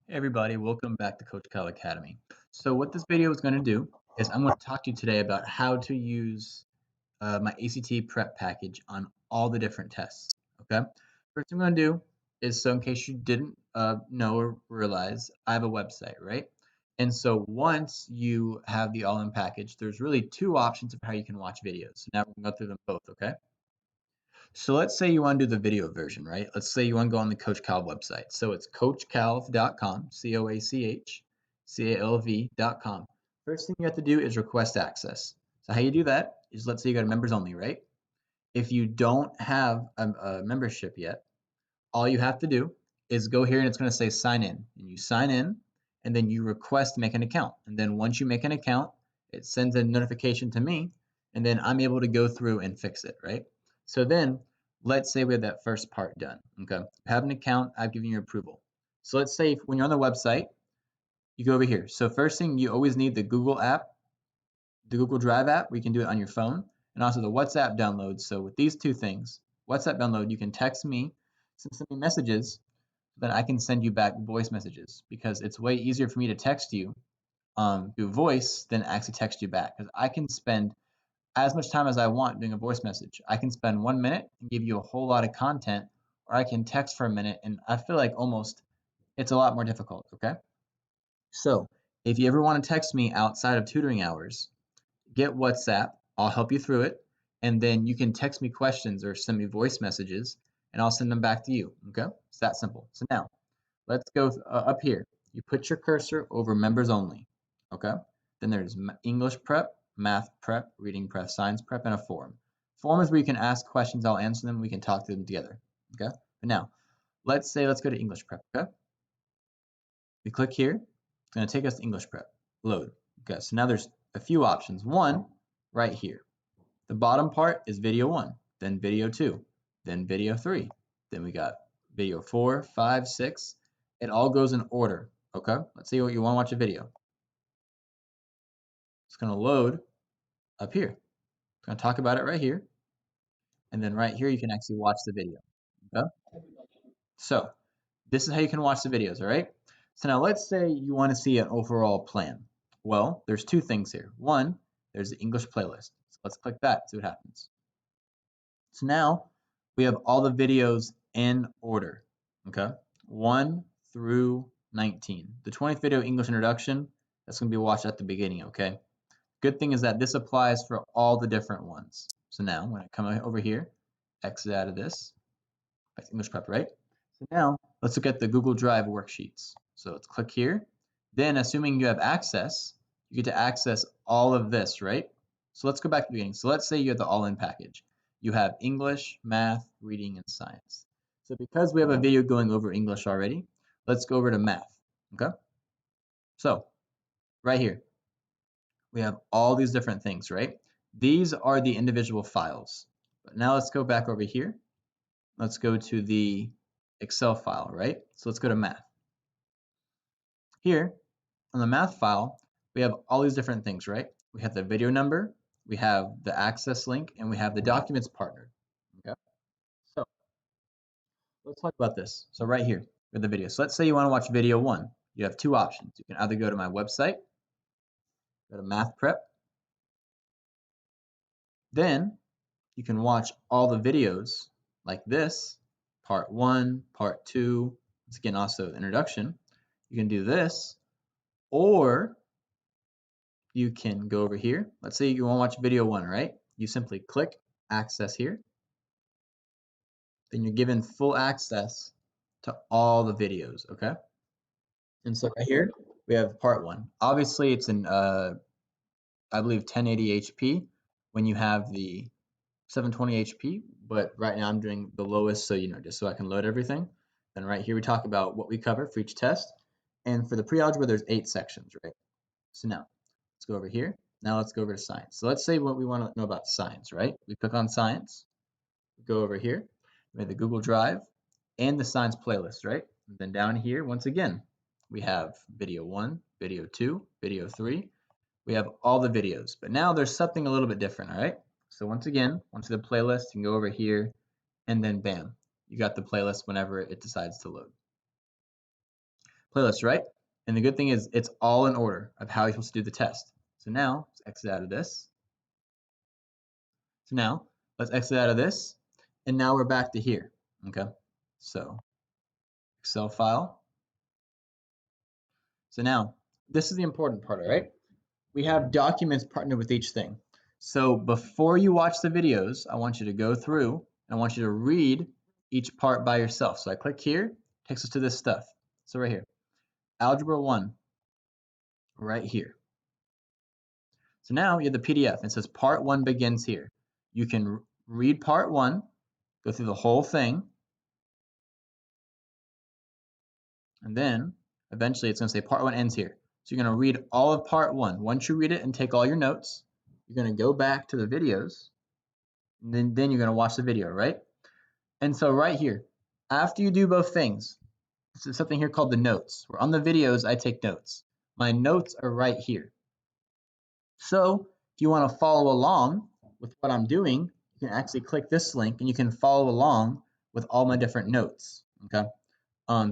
Hey everybody, welcome back to Coach Kyle Academy. So what this video is going to do is I'm going to talk to you today about how to use my ACT prep package on all the different tests. Okay. First thing I'm going to do is, so in case you didn't know or realize, I have a website, right? And so once you have the all-in package, there's really two options of how you can watch videos. So now we're going to go through them both, okay? So let's say you want to do the video version, right? Let's say you want to go on the Coach Calv website. So it's coachcalv.com, CoachCalv.com. First thing you have to do is request access. So how you do that is, let's say you got a members only, right? If you don't have a membership yet, all you have to do is go here and it's going to say sign in. And you sign in and then you request to make an account. And then once you make an account, it sends a notification to me and then I'm able to go through and fix it, right? So then let's say we have that first part done. Okay. You have an account, I've given you approval. So let's say when you're on the website, you go over here. So first thing, you always need the Google app, the Google Drive app, where you can do it on your phone, and also the WhatsApp download. So with these two things, WhatsApp download, you can text me, send me messages, then I can send you back voice messages because it's way easier for me to text you through voice than actually text you back, because I can spend as much time as I want doing a voice message. I can spend 1 minute and give you a whole lot of content, or I can text for a minute and I feel like almost it's a lot more difficult. Okay. So if you ever want to text me outside of tutoring hours, get WhatsApp. I'll help you through it. And then you can text me questions or send me voice messages and I'll send them back to you. Okay. It's that simple. So now let's go up here. You put your cursor over members only. Okay. Then there's English prep, math prep, reading prep, science prep, and a forum. Forum is where you can ask questions. I'll answer them. We can talk through them together. Okay. But now let's go to English prep. Okay. We click here. It's going to take us to English prep. Load. Okay. So now there's a few options. One right here. The bottom part is video 1, then video 2, then video 3. Then we got video 4, 5, 6. It all goes in order. Okay. Let's see what you want to watch a video. It's going to load up here. It's going to talk about it right here. And then right here, you can actually watch the video. Okay. So this is how you can watch the videos. All right. So now let's say you want to see an overall plan. Well, there's two things here. One, there's the English playlist. So let's click that, see what happens. So now we have all the videos in order. Okay. 1 through 19. The 20th video, English introduction, that's going to be watched at the beginning. Okay. Good thing is that this applies for all the different ones. So now when I come over here, exit out of this, that's English prep, right? So now let's look at the Google Drive worksheets. So let's click here. Then assuming you have access, you get to access all of this, right? So let's go back to the beginning. So let's say you have the all-in package. You have English, math, reading, and science. So because we have a video going over English already, let's go over to math, okay? So right here, we have all these different things, right? These are the individual files. But now let's go back over here. Let's go to the Excel file, right? So let's go to math. Here on the math file, we have all these different things, right? We have the video number, we have the access link, and we have the documents partnered. Okay. So let's talk about this. So right here with the video. So let's say you want to watch video 1. You have two options. You can either go to my website, go to math prep. Then you can watch all the videos like this, part 1, part 2, once again also introduction. You can do this, or you can go over here. Let's say you want to watch video 1, right? You simply click access here. Then you're given full access to all the videos, okay? And so right here, we have part 1. Obviously, it's in, I believe, 1080 HP when you have the 720 HP, but right now I'm doing the lowest, so just so I can load everything. Then right here we talk about what we cover for each test. And for the pre-algebra, there's 8 sections, right? So now, let's go over here. Now let's go over to science. So let's say what we want to know about science, right? We click on science, we go over here, we have the Google Drive and the science playlist, right? And then down here, once again, we have video 1, video 2, video 3. We have all the videos, but now there's something a little bit different, all right? So once again, onto the playlist, you can go over here, and then bam, you got the playlist whenever it decides to load. playlist, right? And the good thing is it's all in order of how you're supposed to do the test. So now let's exit out of this. So now let's exit out of this. And now we're back to here. Okay. So Excel file. So now this is the important part, all right? We have documents partnered with each thing. So before you watch the videos, I want you to go through and I want you to read each part by yourself. So I click here, takes us to this stuff. So right here, Algebra 1, right here. So now you have the PDF. It says part 1 begins here. You can read part 1, go through the whole thing, and then eventually it's going to say part 1 ends here. So you're going to read all of part 1. Once you read it and take all your notes, you're going to go back to the videos, and then you're going to watch the video, right? And so right here, after you do both things, this is something here called the notes. Where on the videos, I take notes. My notes are right here. So if you want to follow along with what I'm doing, you can actually click this link and you can follow along with all my different notes. Okay.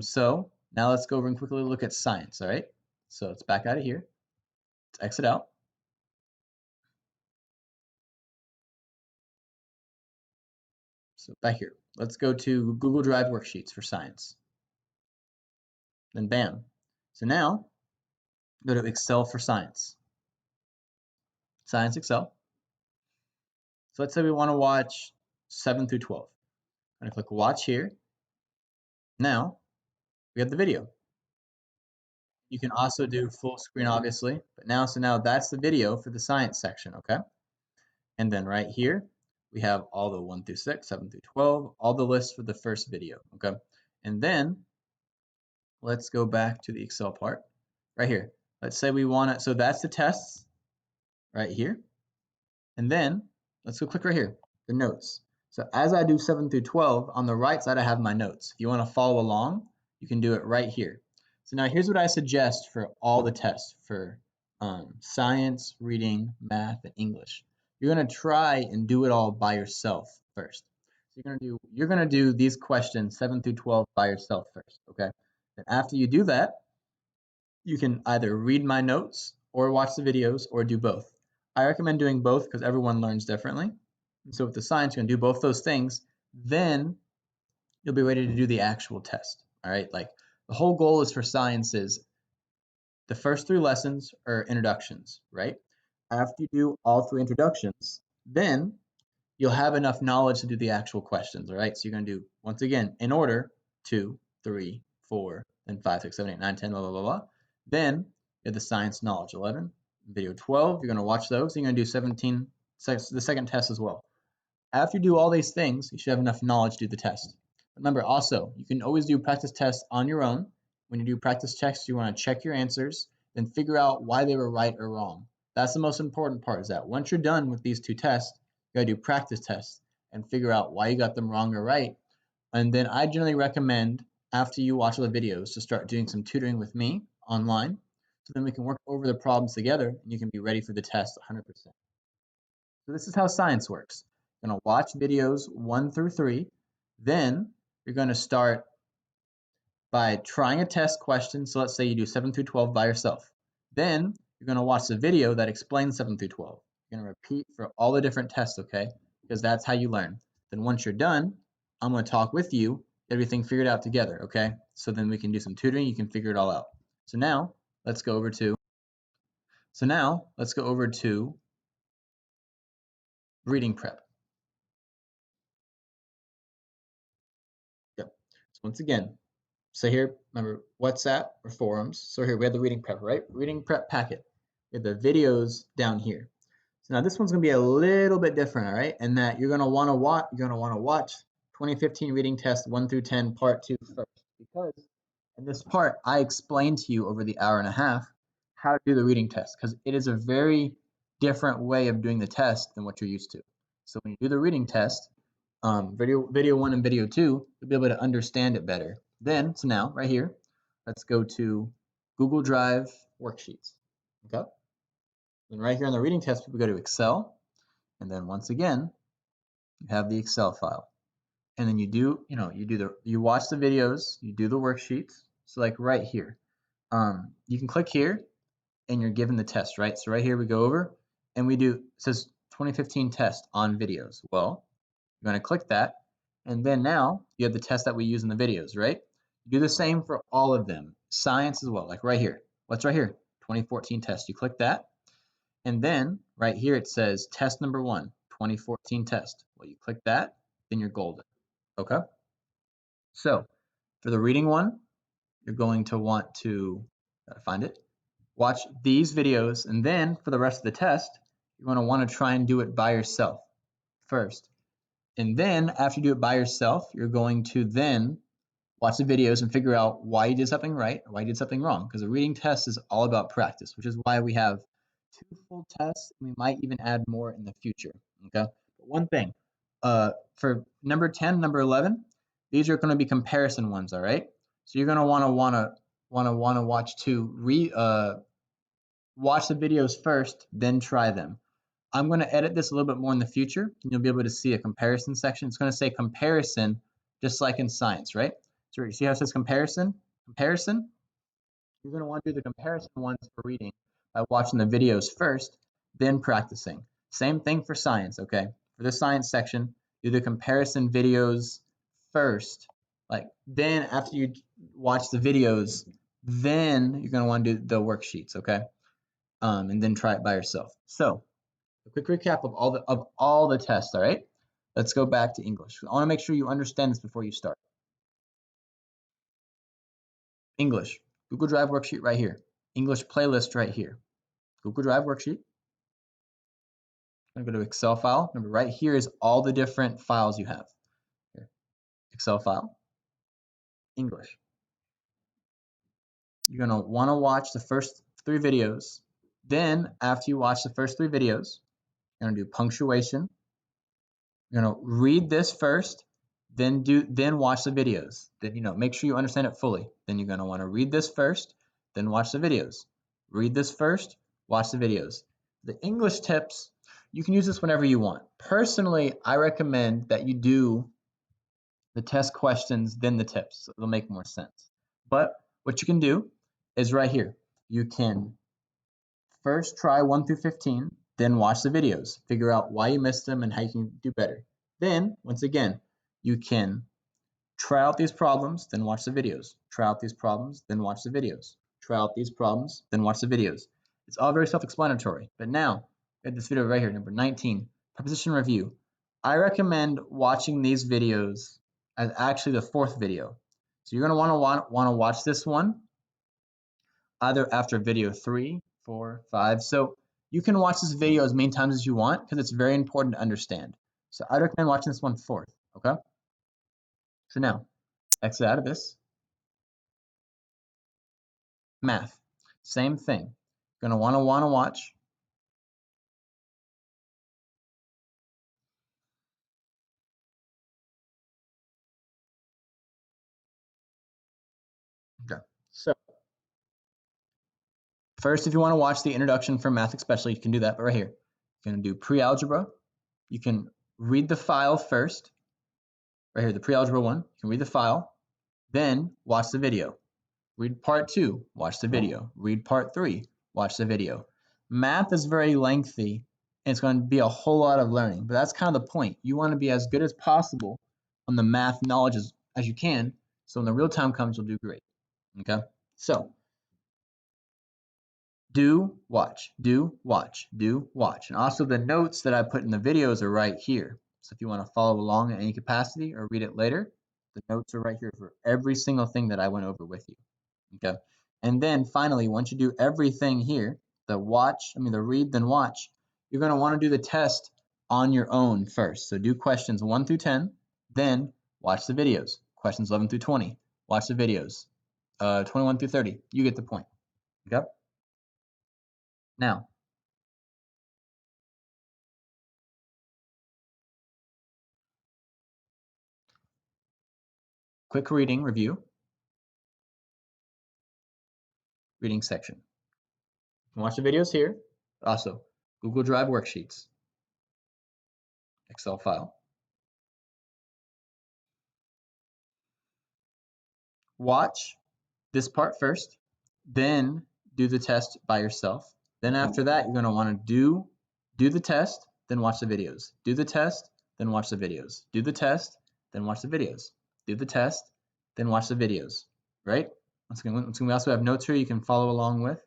So now let's go over and quickly look at science. All right. So let's back out of here. Let's exit out. So back here, let's go to Google Drive worksheets for science. Then bam. So now go to Excel for science. Science Excel. So let's say we want to watch 7 through 12. I'm going to click watch here. Now we have the video. You can also do full screen, obviously, but now that's the video for the science section, okay? And then right here, we have all the 1 through 6, 7 through 12, all the lists for the first video, okay? And then let's go back to the Excel part right here. Let's say we want to, so that's the tests right here. And then let's go click right here, the notes. So as I do 7 through 12, on the right side, I have my notes. If you want to follow along, you can do it right here. So now here's what I suggest for all the tests for science, reading, math, and English. You're going to try and do it all by yourself first. So you're going to do these questions 7 through 12 by yourself first, okay? And after you do that, you can either read my notes or watch the videos or do both. I recommend doing both because everyone learns differently. And so with the science, you're going to do both those things. Then you'll be ready to do the actual test. All right. Like the whole goal is for science is the first 3 lessons are introductions, right? After you do all 3 introductions, then you'll have enough knowledge to do the actual questions. All right. So you're going to do, once again, in order 2, 3, 4, then 5, 6, 7, 8, 9, 10, blah, blah, blah, blah. Then you have the science knowledge 11, video 12. You're going to watch those. You're going to do 17, the second test as well. After you do all these things, you should have enough knowledge to do the test. Remember, also, you can always do practice tests on your own. When you do practice tests, you want to check your answers, then figure out why they were right or wrong. That's the most important part, is that once you're done with these 2 tests, you got to do practice tests and figure out why you got them wrong or right. And then I generally recommend, after you watch all the videos, to start doing some tutoring with me online. So then we can work over the problems together and you can be ready for the test 100%. So this is how science works. You're going to watch videos 1 through 3. Then you're going to start by trying a test question. So let's say you do 7 through 12 by yourself. Then you're going to watch the video that explains 7 through 12. You're going to repeat for all the different tests, okay? Because that's how you learn. Then once you're done, I'm going to talk with you, everything figured out together, okay? So then we can do some tutoring, you can figure it all out. So now let's go over to reading prep. Yep. So once again, so here, remember WhatsApp or forums. So here we have the reading prep, right? Reading prep packet. We have the videos down here. So now this one's gonna be a little bit different, all right? And that you're gonna wanna watch 2015 reading test 1 through 10 part 2 first, because in this part I explained to you over the hour and a half how to do the reading test, because it is a very different way of doing the test than what you're used to. So when you do the reading test, video 1 and video 2, you'll be able to understand it better. Then, so now right here, let's go to Google Drive worksheets. Okay. And right here on the reading test, we go to Excel, and then once again, you have the Excel file. And then you watch the videos, you do the worksheets. So like right here, You can click here and you're given the test, right? So right here we go over and we do, it says 2015 test on videos. Well, you're going to click that, and then now you have the test that we use in the videos, right? You do the same for all of them. Science as well, like right here. What's right here? 2014 test. You click that, and then right here it says test number 1, 2014 test. Well, you click that, then you're golden. Okay? So for the reading one, you're going to want to, gotta find it, watch these videos, and then for the rest of the test, you're going to want to try and do it by yourself first. And then after you do it by yourself, you're going to then watch the videos and figure out why you did something right or why you did something wrong. Because a reading test is all about practice, which is why we have 2 full tests, and we might even add more in the future. Okay. But one thing, for number 10, number 11, these are going to be comparison ones. All right. So you're going to want to watch the videos first, then try them. I'm going to edit this a little bit more in the future. You'll be able to see a comparison section. It's going to say comparison, just like in science, right? So you see how it says comparison? Comparison? You're going to want to do the comparison ones for reading by watching the videos first, then practicing. Same thing for science, okay? For the science section, do the comparison videos first. Like, then after you watch the videos, then you're going to want to do the worksheets, okay? And then try it by yourself. So, a quick recap of all the tests, all right? Let's go back to English. I want to make sure you understand this before you start. English, Google Drive worksheet right here. English playlist right here. Google Drive worksheet. I'm going to go to Excel file. Remember, right here is all the different files you have. Here. Excel file. English. You're going to want to watch the first 3 videos. Then, after you watch the first 3 videos, you're going to do punctuation. You're going to read this first, then watch the videos. Then make sure you understand it fully. Then you're going to want to read this first, then watch the videos. Read this first, watch the videos. The English tips, you can use this whenever you want. Personally, I recommend that you do the test questions, then the tips. So it'll make more sense. But what you can do is right here. You can first try 1 through 15, then watch the videos. Figure out why you missed them and how you can do better. Then, once again, you can try out these problems, then watch the videos. Try out these problems, then watch the videos. Try out these problems, then watch the videos. It's all very self-explanatory. But now, we have this video right here, number 19, preposition review. I recommend watching these videos as actually the 4th video. So you're going to want to watch this one either after video 3, 4, 5. So you can watch this video as many times as you want because it's very important to understand. So I recommend watching this one 4th, okay? So now, exit out of this. Math, same thing. You're gonna wanna watch. Okay. So first, if you want to watch the introduction for math especially, you can do that, but right here. You're gonna do pre-algebra. You can read the file first. Right here, the pre-algebra one. You can read the file, then watch the video. Read part 2, watch the video. Read part 3, watch the video. Math is very lengthy, and it's going to be a whole lot of learning, but that's kind of the point. You want to be as good as possible on the math knowledge as you can, so when the real time comes, you'll do great. Okay? So, do, watch, do, watch, do, watch. And also the notes that I put in the videos are right here. So if you want to follow along in any capacity or read it later, the notes are right here for every single thing that I went over with you. Okay. And then finally, once you do everything here, the read, then watch, you're going to want to do the test on your own first. So do questions 1 through 10, then watch the videos. Questions 11 through 20, watch the videos. 21 through 30, you get the point. Okay. Now, quick reading review. Reading section. You can watch the videos here. Also, Google Drive worksheets. Excel file. Watch this part first, then do the test by yourself. Then after that, you're going to want to do the test, then watch the videos. Do the test, then watch the videos. Do the test, then watch the videos. Do the test, then watch the videos, right? We also have notes here you can follow along with.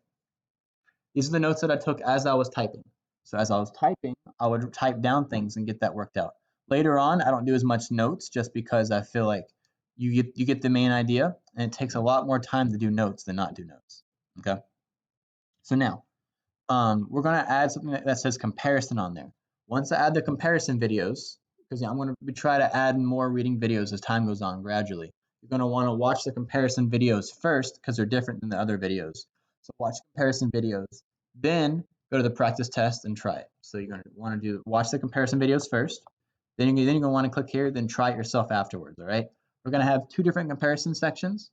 These are the notes that I took as I was typing. So as I was typing, I would type down things and get that worked out. Later on, I don't do as much notes just because I feel like you get the main idea, and it takes a lot more time to do notes than not do notes. Okay. So now, we're going to add something that says comparison on there. Once I add the comparison videos, because I'm going to try to add more reading videos as time goes on gradually. You're going to want to watch the comparison videos first because they're different than the other videos. So watch comparison videos, then go to the practice test and try it. So you're going to want to watch the comparison videos first, then you're going to want to click here, then try it yourself afterwards. All right. We're going to have two different comparison sections.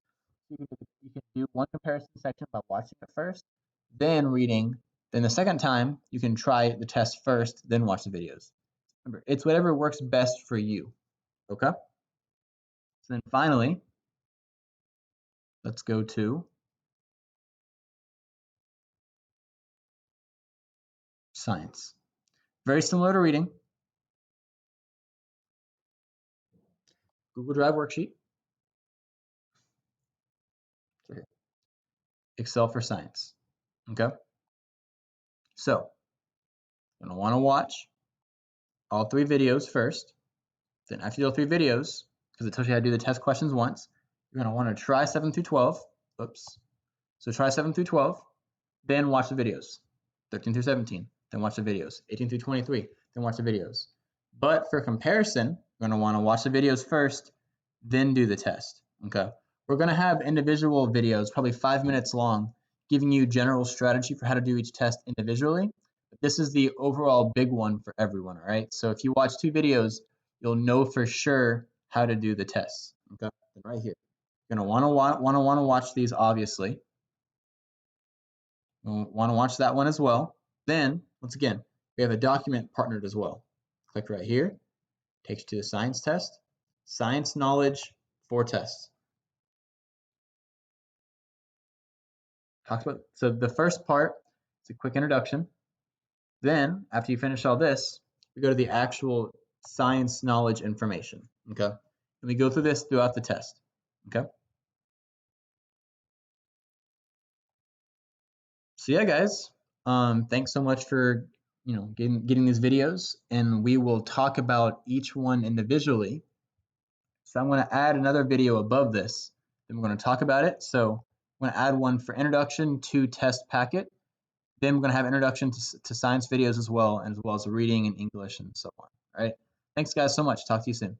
You can do one comparison section by watching it first, then reading. Then the second time, you can try the test first, then watch the videos. Remember, it's whatever works best for you. Okay? So then finally, let's go to science. Very similar to reading. Google Drive worksheet. Excel for science. Okay? So, you're going to want to watch all three videos first. Then after you do all three videos, because it tells you how to do the test questions once, you're going to want to try 7 through 12. Oops. So try 7 through 12, then watch the videos. 13 through 17, then watch the videos. 18 through 23, then watch the videos. But for comparison, you're going to want to watch the videos first, then do the test. Okay. We're going to have individual videos, probably 5 minutes long, giving you general strategy for how to do each test individually. But this is the overall big one for everyone, all right? So if you watch 2 videos, you'll know for sure how to do the tests. Okay, right here. You're going to want to watch these, obviously. You'll want to watch that one as well. Then, once again, we have a document partnered as well. Click right here, takes you to the science test, science knowledge 4 tests. So the first part is a quick introduction. Then, after you finish all this, we go to the actual science knowledge information. Okay, and we go through this throughout the test. Okay. So yeah, guys, thanks so much for getting these videos, and we will talk about each one individually. So I'm going to add another video above this. Then we're going to talk about it. So I'm going to add one for introduction to test packet. Then we're going to have introduction to science videos as well as reading and English and so on. All right. Thanks, guys, so much. Talk to you soon.